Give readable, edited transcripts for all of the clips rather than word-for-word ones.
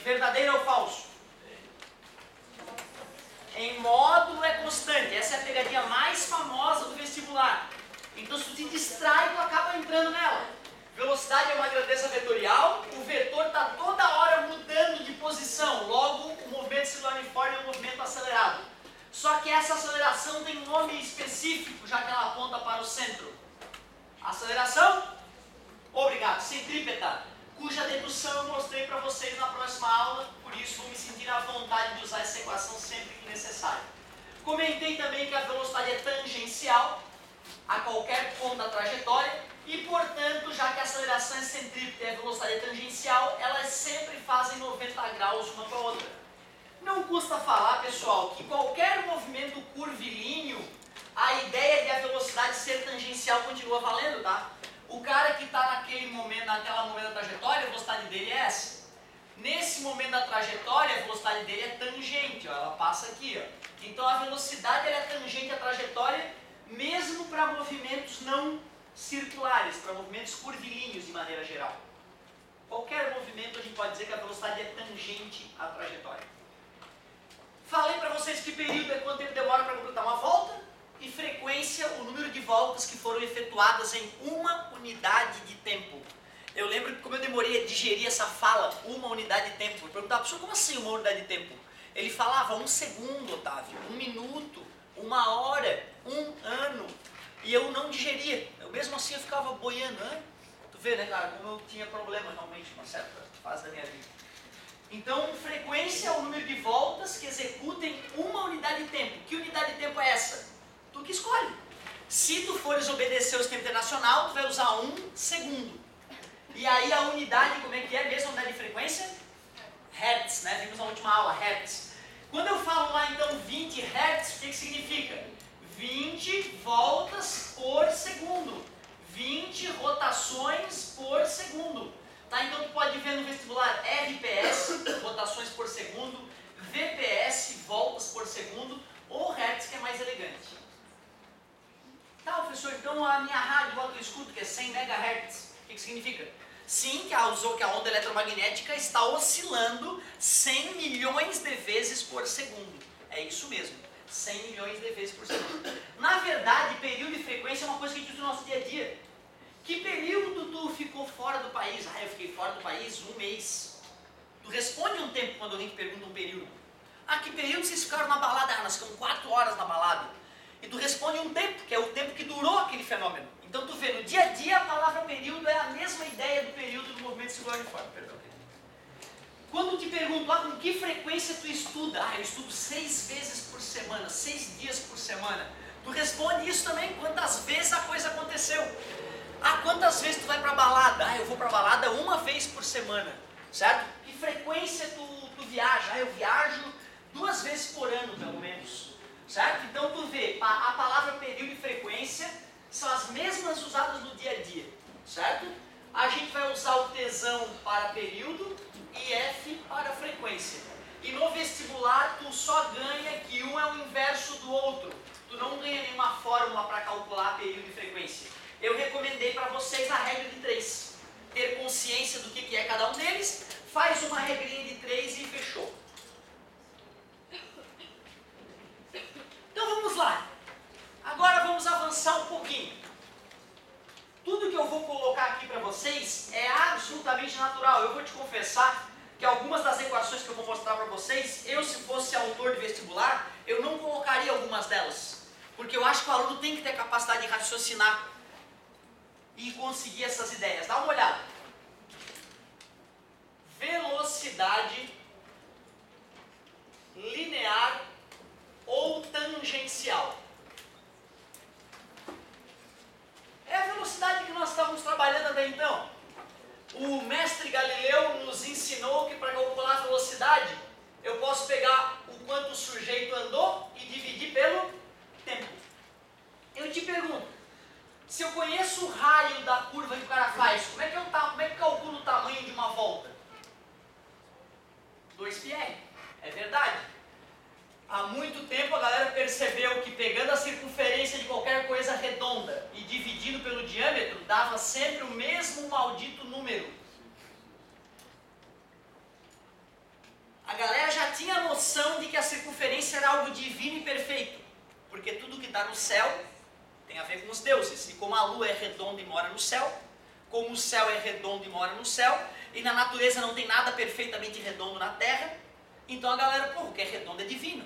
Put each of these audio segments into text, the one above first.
verdadeiro ou falso? Em módulo é constante. Essa é a pegadinha mais famosa do vestibular. Então, se tu te distrai, tu acaba entrando nela. Velocidade é uma grandeza vetorial. O vetor está toda hora mudando de posição. Logo, o movimento circular uniforme é um movimento acelerado. Só que essa aceleração tem um nome específico, já que ela aponta para o centro. Aceleração? Obrigado. Centrípeta, cuja dedução eu mostrei para vocês na próxima aula, por isso vou me sentir à vontade de usar essa equação sempre que necessário. Comentei também que a velocidade é tangencial a qualquer ponto da trajetória e, portanto, já que a aceleração é centrípeta e a velocidade é tangencial, elas sempre fazem 90 graus uma para a outra. Não custa falar, pessoal, que qualquer movimento curvilíneo, a ideia de a velocidade ser tangencial continua valendo, tá? O cara que está naquele momento, naquela momento da trajetória, a velocidade dele é essa. Nesse momento da trajetória, a velocidade dele é tangente, ó, ela passa aqui, ó. Então a velocidade ela é tangente à trajetória, mesmo para movimentos não circulares, para movimentos curvilíneos de maneira geral. Qualquer movimento a gente pode dizer que a velocidade é tangente à trajetória. Falei para vocês que período é quanto tempo demora para completar uma volta. E frequência, o número de voltas que foram efetuadas em uma unidade de tempo. Eu lembro que como eu demorei a digerir essa fala, uma unidade de tempo, eu perguntava, professor, como assim uma unidade de tempo? Ele falava 1 segundo, Otávio, 1 minuto, 1 hora, 1 ano. E eu não digeria. Eu mesmo assim eu ficava boiando. Hein? Tu vê, né, cara, como eu tinha problema realmente uma certa fase da minha vida. Então, frequência é o número de voltas que executem uma unidade de tempo. Que unidade de tempo é essa? Tu que escolhe. Se tu fores obedecer o sistema internacional, tu vai usar 1 segundo. E aí a unidade, como é que é mesmo a unidade de frequência? Hertz, né? Vimos na última aula, Hertz. Quando eu falo lá então 20 Hertz, o que significa? 20 voltas por segundo. 20 rotações por segundo. Tá? Então tu pode ver no vestibular RPS, rotações por segundo, VPS, voltas por segundo, ou Hertz, que é mais elegante. Tá, professor, então a minha rádio que eu escuto, que é 100 MHz, o que significa? Sim, que a onda eletromagnética está oscilando 100 milhões de vezes por segundo. É isso mesmo, 100 milhões de vezes por segundo. Na verdade, período e frequência é uma coisa que a gente usa no nosso dia a dia. Que período tu ficou fora do país? Ah, eu fiquei fora do país 1 mês. Tu responde um tempo quando alguém te pergunta um período. Ah, que período vocês ficaram na balada? Ah, nós ficamos 4 horas na balada. E tu responde um tempo, que é o tempo que durou aquele fenômeno. Então tu vê, no dia a dia a palavra período é a mesma ideia do período do movimento circular uniforme. Perdão. Quando te pergunto, com que frequência tu estuda? Ah, eu estudo 6 vezes por semana, 6 dias por semana. Tu responde isso também, quantas vezes a coisa aconteceu. Ah, quantas vezes tu vai pra balada? Ah, eu vou pra balada 1 vez por semana, certo? Que frequência tu viaja? Ah, eu viajo 2 vezes por ano, pelo menos. Certo? Então tu vê, a palavra período e frequência são as mesmas usadas no dia a dia, certo? A gente vai usar o tesão para período e F para frequência. E no vestibular tu só ganha que um é o inverso do outro. Tu não ganha nenhuma fórmula para calcular período e frequência. Eu recomendei para vocês a regra de 3. Ter consciência do que é cada um deles, faz uma regrinha de 3 e fechou. Então vamos lá. Agora vamos avançar um pouquinho. Tudo que eu vou colocar aqui para vocês é absolutamente natural. Eu vou te confessar que algumas das equações que eu vou mostrar para vocês, eu se fosse autor de vestibular, eu não colocaria algumas delas. Porque eu acho que o aluno tem que ter capacidade de raciocinar e conseguir essas ideias. Dá uma olhada. Velocidade linear ou tangencial. É a velocidade que nós estávamos trabalhando até então. O mestre Galileu nos ensinou que para calcular a velocidade, eu posso pegar o quanto o sujeito andou e dividir pelo tempo. Eu te pergunto, se eu conheço o raio da curva que o cara faz, como é que eu calculo o tamanho de uma volta? 2πr. É verdade. Há muito tempo a galera percebeu que pegando a circunferência de qualquer coisa redonda e dividindo pelo diâmetro, dava sempre o mesmo maldito número. a galera já tinha a noção de que a circunferência era algo divino e perfeito, porque tudo que está no céu tem a ver com os deuses, e como a lua é redonda e mora no céu, como o céu é redondo e mora no céu, e na natureza não tem nada perfeitamente redondo na terra, então a galera, pô, o que é redondo é divino,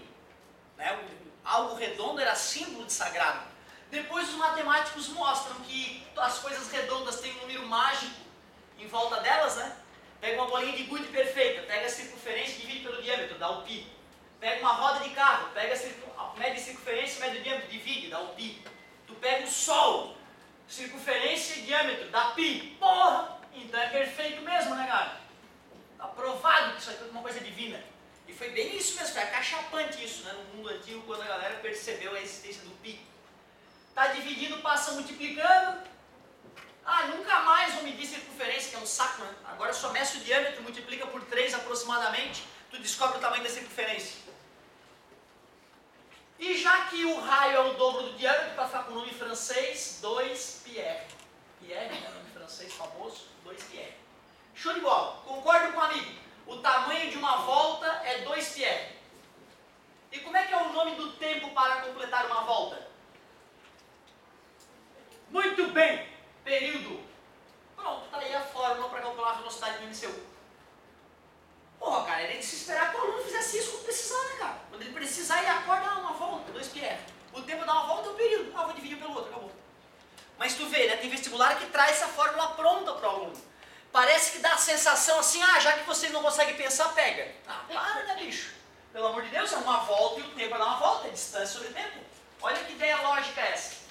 né? Algo redondo era símbolo de sagrado. Depois os matemáticos mostram que as coisas redondas têm um número mágico em volta delas, né? Pega uma bolinha de gude perfeita, pega a circunferência e divide pelo diâmetro, dá o π. Pega uma roda de carro, pega mede a circunferência e mede o diâmetro, divide, dá o π. Tu pega o sol, circunferência e diâmetro, dá π. Porra! Então é perfeito mesmo, né, cara? Tá provado que isso aqui é uma coisa divina. E foi bem isso mesmo, foi acachapante isso, né? No mundo antigo, quando a galera percebeu a existência do π. Tá dividindo, passa multiplicando. Ah, nunca mais vou medir circunferência, que é um saco, né? Agora só meço o diâmetro, multiplica por 3 aproximadamente, tu descobre o tamanho da circunferência. E já que o raio é o dobro do diâmetro, para ficar com o nome francês, 2 Pierre. Pierre, né? Nome francês famoso, 2 Pierre. Show de bola, concordo com o amigo. O tamanho de uma volta é 2 Pierre. E como é que é o nome do tempo para completar uma volta? Muito bem! Período. Pronto, tá aí a fórmula para calcular a velocidade do MCU. Porra, cara, ele se esperar que o aluno fizesse isso quando precisar, né, cara? Quando ele precisar, ele acorda uma volta, 2 PR. O tempo dá uma volta é o período. Ah, vou dividir pelo outro, acabou. Mas tu vê, né, tem vestibular que traz essa fórmula pronta para o aluno. Parece que dá a sensação assim, ah, já que vocês não conseguem pensar, pega. Ah, para, né, bicho? Pelo amor de Deus, é uma volta e o tempo é dar uma volta, é distância sobre tempo. Olha que ideia lógica é essa.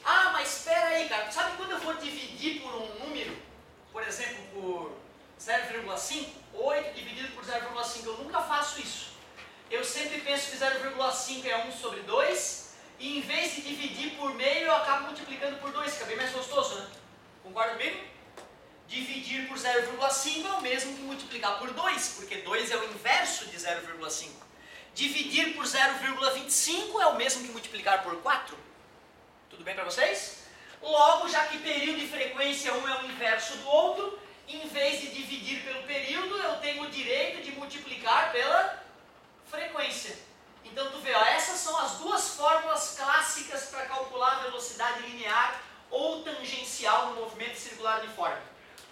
Ah, mas espera aí, cara, sabe quando eu vou dividir por um número, por exemplo, por 0,5, 8 dividido por 0,5, eu nunca faço isso. Eu sempre penso que 0,5 é 1 sobre 2, e em vez de dividir por meio, eu acabo multiplicando por 2, fica bem mais gostoso, né? Concorda comigo? Dividir por 0,5 é o mesmo que multiplicar por 2, porque 2 é o inverso de 0,5. Dividir por 0,25 é o mesmo que multiplicar por 4. Tudo bem para vocês? Logo, já que período e frequência um é o inverso do outro, em vez de dividir pelo período, eu tenho o direito de multiplicar pela frequência. Então, tu vê, ó, essas são as duas fórmulas clássicas para calcular a velocidade linear ou tangencial no movimento circular uniforme.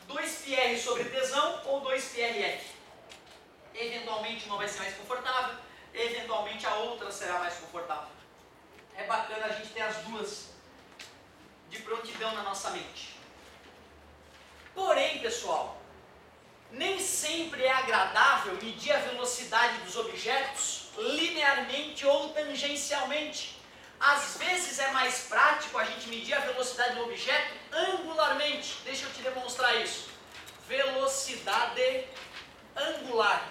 2πr sobre tesão ou 2πrf. Eventualmente uma vai ser mais confortável, eventualmente a outra será mais confortável. É bacana a gente ter as duas de prontidão na nossa mente. Porém, pessoal, nem sempre é agradável medir a velocidade dos objetos linearmente ou tangencialmente. Às vezes é mais prático a gente medir a velocidade do objeto angularmente. Deixa eu te demonstrar isso. Velocidade angular.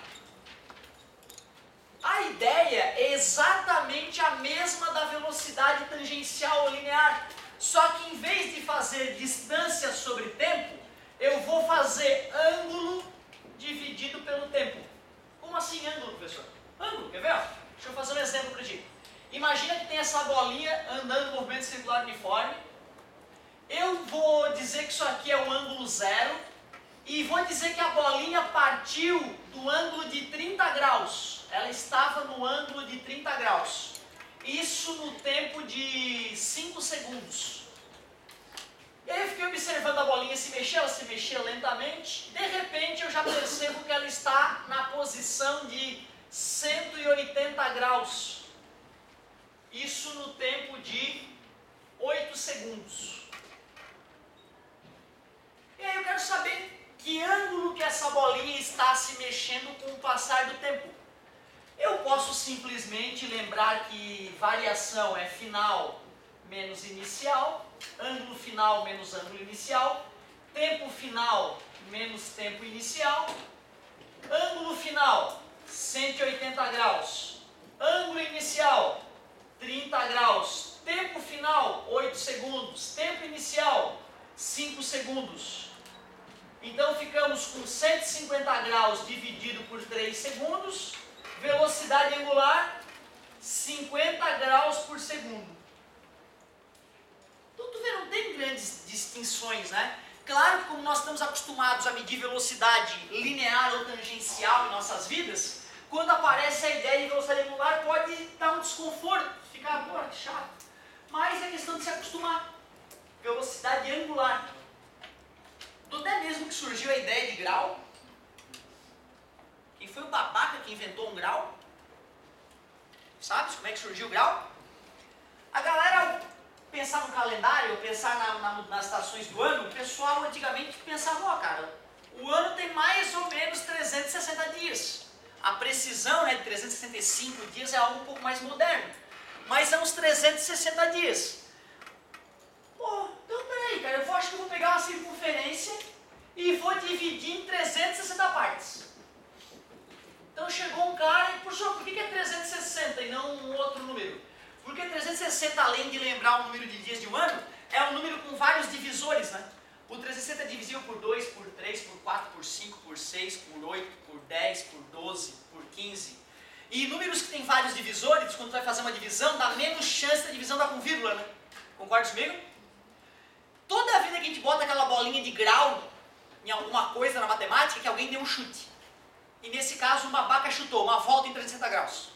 A ideia é exatamente a mesma da velocidade tangencial ou linear, só que em vez de fazer distância sobre tempo, eu vou fazer ângulo dividido pelo tempo. Como assim ângulo, professor? Ângulo, quer ver? Deixa eu fazer um exemplo para ti. Imagina que tem essa bolinha andando no movimento circular uniforme. Eu vou dizer que isso aqui é o ângulo zero e vou dizer que a bolinha partiu do ângulo de 30 graus. Ela estava no ângulo de 30 graus. Isso no tempo de 5 segundos. E aí eu fiquei observando a bolinha se mexer, ela se mexia lentamente. De repente eu já percebo que ela está na posição de 180 graus. Isso no tempo de 8 segundos. E aí eu quero saber que ângulo que essa bolinha está se mexendo com o passar do tempo. Eu posso simplesmente lembrar que variação é final menos inicial, ângulo final menos ângulo inicial, tempo final menos tempo inicial, ângulo final 180 graus, ângulo inicial 30 graus, tempo final 8 segundos, tempo inicial 5 segundos. Então ficamos com 150 graus dividido por 3 segundos, velocidade angular 50 graus por segundo. Então tu vê, não tem grandes distinções, né? Claro que como nós estamos acostumados a medir velocidade linear ou tangencial em nossas vidas, quando aparece a ideia de velocidade angular pode dar um desconforto, ficar, pô, que chato. Mas é questão de se acostumar. Velocidade angular. Do até mesmo que surgiu a ideia de grau. Quem foi o babaca que inventou um grau? Sabe como é que surgiu o grau? A galera pensar no calendário, pensar nas estações do ano, o pessoal antigamente pensava, ó cara, o ano tem mais ou menos 360 dias. A precisão, né, de 365 dias é algo um pouco mais moderno. Mas são uns 360 dias. Pô, então peraí, cara, acho que eu vou pegar uma circunferência e vou dividir em 360 partes. Então chegou um cara e, professor, por que é 360 e não um outro número? Porque 360, além de lembrar o número de dias de um ano, é um número com vários divisores, né? O 360 é divisível por 2, por 3, por 4, por 5, por 6, por 8, por 10, por 12, por 15. E números que têm vários divisores, quando tu vai fazer uma divisão, dá menos chance da divisão dar com vírgula, né? Concorda comigo? Toda a vida que a gente bota aquela bolinha de grau em alguma coisa na matemática, é que alguém deu um chute. E nesse caso, um babaca chutou uma volta em 360 graus.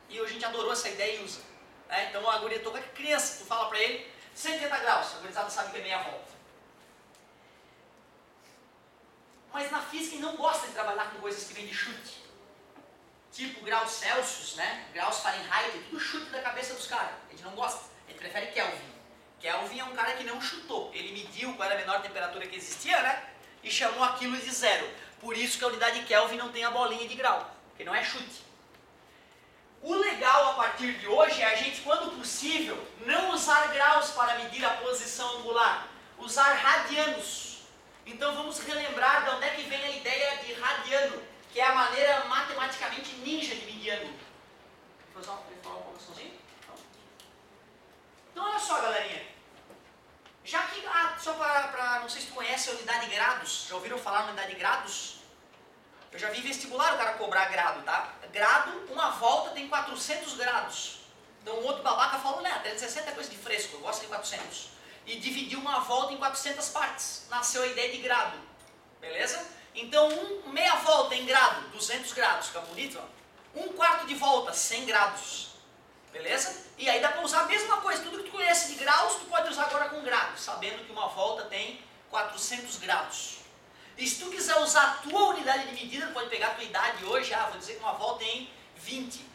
E hoje a gente adorou essa ideia e usa. Então a guria toca criança, tu fala pra ele 180 graus, a gurizada sabe que é meia volta. Mas na física ele não gosta de trabalhar com coisas que vêm de chute. Tipo graus Celsius, né? Graus Fahrenheit, tudo chute da cabeça dos caras. A gente não gosta, a gente prefere Kelvin. Kelvin é um cara que não chutou, ele mediu qual era a menor temperatura que existia, né? E chamou aquilo de zero. Por isso que a unidade Kelvin não tem a bolinha de grau, porque não é chute. O legal a partir de hoje é a gente, quando possível, não usar graus para medir a posição angular, usar radianos. Então vamos relembrar de onde é que vem a ideia de radiano, que é a maneira matematicamente ninja de medir ângulo. Vou falar um pouco sozinho? Então olha só, galerinha. Já que, só para, não sei se tu conhece a unidade de grados, já ouviram falar na unidade de grados? Eu já vi vestibular o cara cobrar grado, tá? Grado, uma volta tem 400 grados. Então um outro babaca falou, né, 360 é coisa de fresco, eu gosto de 400. E dividiu uma volta em 400 partes. Nasceu a ideia de grado. Beleza? Então meia volta em grado, 200 grados, fica bonito, ó. Um quarto de volta, 100 grados. Beleza? E aí dá para usar a mesma coisa, tudo que tu conhece de graus, tu pode usar agora com grado, sabendo que uma volta tem 400 graus. E se tu quiser usar a tua unidade de medida, tu pode pegar a tua idade hoje, vou dizer que uma volta tem 20.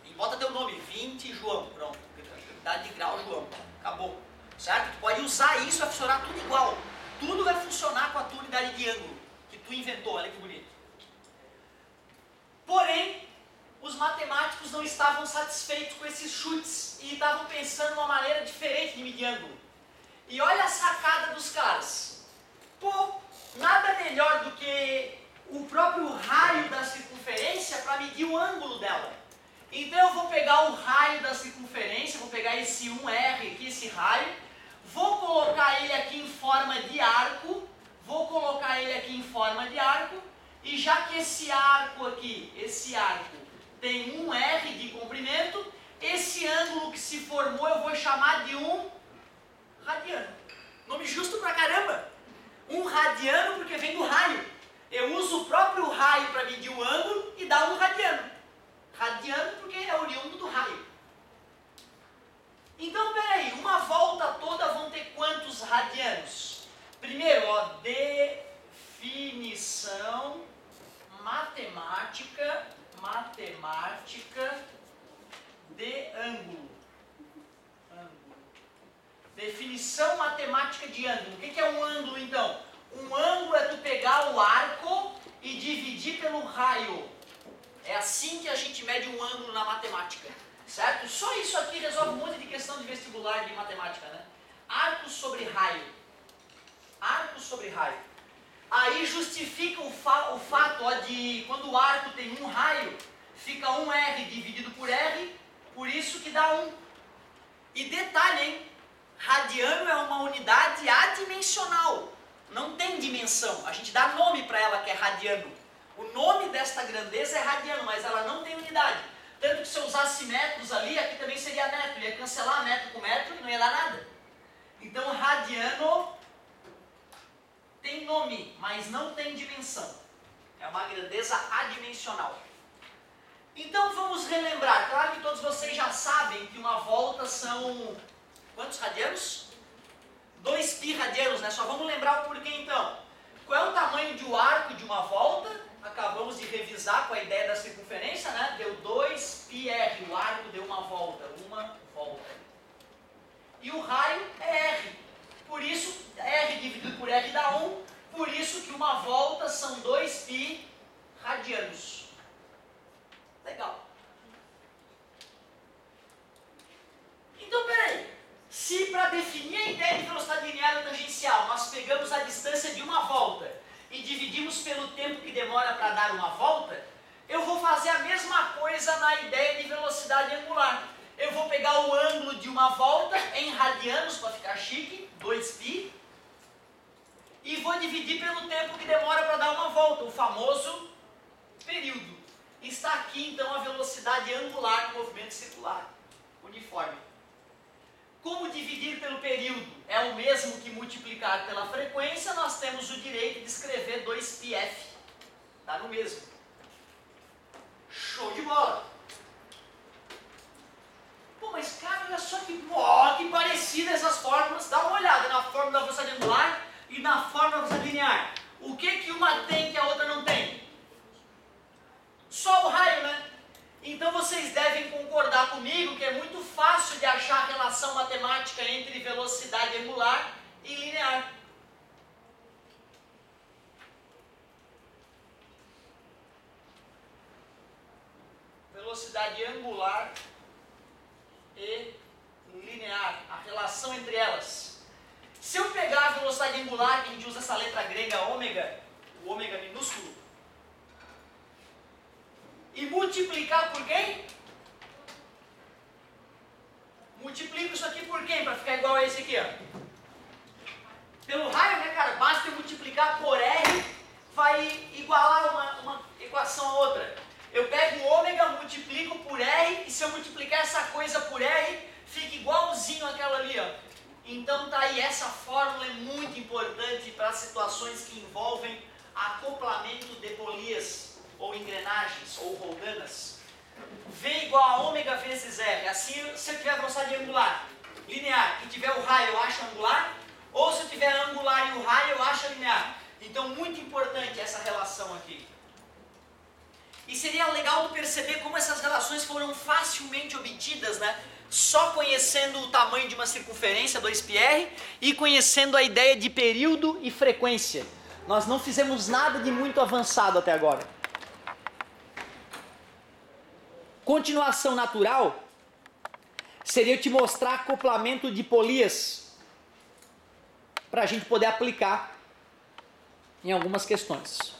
E bota teu nome, 20 João, pronto. Unidade de grau João, acabou. Certo? Tu pode usar isso, vai funcionar tudo igual. Tudo vai funcionar com a tua unidade de ângulo, que tu inventou, olha que bonito. Porém, os matemáticos não estavam satisfeitos com esses chutes e estavam pensando uma maneira diferente de medir ângulo. E olha a sacada dos caras. Pô, nada melhor do que o próprio raio da circunferência para medir o ângulo dela. Então eu vou pegar o raio da circunferência, vou pegar esse 1R aqui, esse raio, vou colocar ele aqui em forma de arco, e já que esse arco aqui, esse arco, tem 1R de comprimento, esse ângulo que se formou eu vou chamar de um radiano. Nome justo pra caramba! Um radiano porque vem do raio. Eu uso o próprio raio para medir o ângulo e dá um radiano. Radiano porque é oriundo do raio. Então, peraí, uma volta toda vão ter quantos radianos? Primeiro, ó, definição matemática de ângulo. Definição matemática de ângulo. O que é um ângulo, então? Um ângulo é tu pegar o arco e dividir pelo raio. É assim que a gente mede um ângulo na matemática. Certo? Só isso aqui resolve um monte de questão de vestibular de matemática, né? Arco sobre raio. Arco sobre raio. Aí justifica o fato de quando o arco tem um raio, fica 1R dividido por R, por isso que dá 1. E detalhe, hein? Radiano é uma unidade adimensional, não tem dimensão, a gente dá nome para ela que é radiano. O nome desta grandeza é radiano, mas ela não tem unidade. Tanto que se eu usasse metros ali, aqui também seria metro, ia cancelar metro com metro e não ia dar nada. Então radiano mas não tem dimensão. É uma grandeza adimensional. Então vamos relembrar. Claro que todos vocês já sabem que uma volta são... quantos radianos? 2 π radianos, né? Só vamos lembrar o porquê então. Qual é o tamanho de um arco de uma volta? Acabamos de revisar com a ideia da circunferência, né? Deu 2 πr, o arco deu uma volta. E o raio é r. Por isso, r dividido por r dá 1. Por isso que uma volta são 2 π radianos. Legal. Então, peraí. Se para definir a ideia de velocidade linear ou tangencial, nós pegamos a distância de uma volta e dividimos pelo tempo que demora para dar uma volta, eu vou fazer a mesma coisa na ideia de velocidade angular. Eu vou pegar o ângulo de uma volta em radianos, para ficar chique, 2 π, e vou dividir pelo tempo que demora para dar uma volta, o famoso período. Está aqui então a velocidade angular do movimento circular, uniforme. Como dividir pelo período é o mesmo que multiplicar pela frequência, nós temos o direito de escrever 2πf. Está no mesmo. Show de bola! Pô, mas cara, olha só que parecidas essas fórmulas. Dá uma olhada na fórmula da velocidade angular e na fórmula da velocidade linear. O que uma tem que a outra não tem? Só o raio, né? Então vocês devem concordar comigo que é muito fácil de achar a relação matemática entre velocidade angular e linear. Velocidade angular e linear, a relação entre elas. Se eu pegar a velocidade angular, que a gente usa essa letra grega ômega, o ômega minúsculo, e multiplicar por quem? Multiplico isso aqui por quem? Para ficar igual a esse aqui, ó. Pelo raio, né, cara? Basta eu multiplicar por R, vai igualar uma equação a outra. Eu pego o ômega, multiplico por R, e se eu multiplicar essa coisa por R, fica igualzinho àquela ali, ó. Então tá aí, essa fórmula é muito importante para situações que envolvem acoplamento de polias, ou engrenagens, ou roldanas. V igual a ômega vezes R. Assim, se eu tiver velocidade angular linear e tiver o raio, eu acho angular. Ou se eu tiver angular e o raio, eu acho linear. Então, muito importante essa relação aqui. E seria legal de perceber como essas relações foram facilmente obtidas, né? Só conhecendo o tamanho de uma circunferência, 2πr, e conhecendo a ideia de período e frequência. Nós não fizemos nada de muito avançado até agora. Continuação natural seria eu te mostrar acoplamento de polias para a gente poder aplicar em algumas questões.